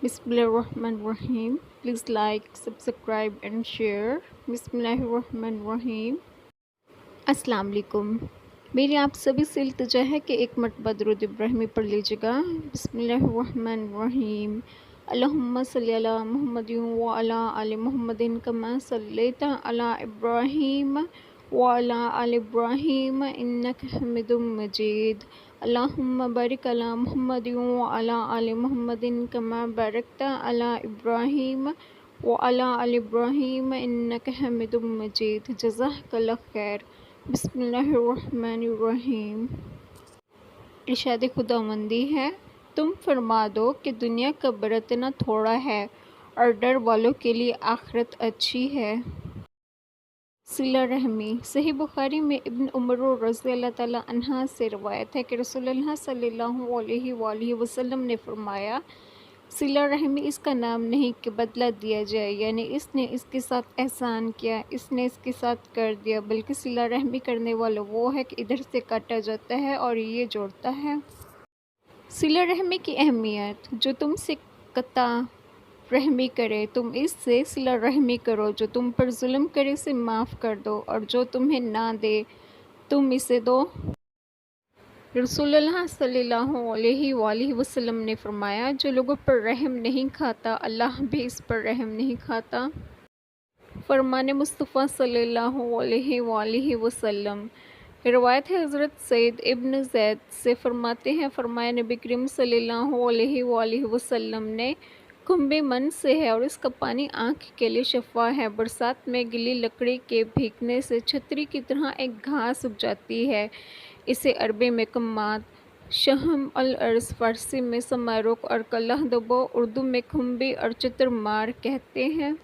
Bismillahirrahmanirrahim. Please like, subscribe and share. Bismillahirrahmanirrahim. अस्सलाम वालेकुम। मेरी आप सभी से इल्तिजा है कि एक मरतबा दुरूद इब्राहिमी पढ़ लीजिएगा। बिस्मिल्लाहिर्रहमानिर्रहीम। अल्लाहुम्मा सल्ली अला मुहम्मदिन व अला आलि मुहम्मदिन कमा सल्लैता अला इब्राहीम व अला आलि इब्राहीम इन्नका हमीदुम मजीद। अल्लाहुम्मा बारिक अला मुहम्मदिन व अला आलि मुहम्मदिन कमा बारकता अला इब्राहीम व अला आलि इब्राहीम इन्नका हमीदुम मजीद। जज़ाकल्लाह खैर। बिस्मिल्लाहिर्रहमानिर्रहीम। इरशाद खुदावंदी है, तुम फरमा दो कि दुनिया का बरतना थोड़ा है और डर वालों के लिए आखिरत अच्छी है। सिला रहमी। सही बुखारी में इब्न उमर रज़ियल्लाहु ताला अन्हा से रवायत है कि रसूलुल्लाह सल्लल्लाहु अलैहि वसल्लम ने फरमाया, सिला रहमी इसका नाम नहीं कि बदला दिया जाए, यानी इसने इसके साथ एहसान किया, इसने इसके साथ कर दिया, बल्कि सिला रहमी करने वाला वो है कि इधर से काटा जाता है और ये जोड़ता है। सिला रहमी की अहमियत। जो तुमसे कता रहमी करे तुम इससे सिला रहमी करो, जो तुम पर जुल्म करे उसे माफ़ कर दो, और जो तुम्हें ना दे तुम इसे दो। रसूलुल्लाह सल्लल्लाहु अलैहि वसल्लम ने फरमाया, जो लोगों पर रहम नहीं खाता अल्लाह भी इस पर रहम नहीं खाता। फरमाने मुस्तफ़ा सल्लल्लाहु अलैहि वसल्लम। रिवायत है हज़रत सईद इब्न ज़ैद से, फरमाते हैं, फरमाया नबी करीम सल्लल्लाहु अलैहि वसल्लम ने, कुंबे मन से है और इसका पानी आँख के लिए शफा है। बरसात में गिली लकड़ी के भीगने से छतरी की तरह एक घास उग जाती है। इसे अरबी में कम्मात, शहम अल अर्ज़ फ़ारसी में समारोक और कलह दबो उर्दू में खुम्बी और चित्रमार कहते हैं।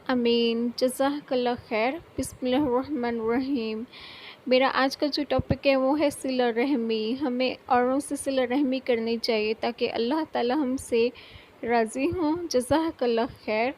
आमीन। जज़ाकल्लाह खैर। बिस्मिल्लाहिर्रहमानिर्रहीम। मेरा आज का जो टॉपिक है वो है सिला रहमी। हमें औरों से सिला रहमी करनी चाहिए ताकि अल्लाह ताला हमसे राज़ी हों। जज़ाकल्लाह खैर।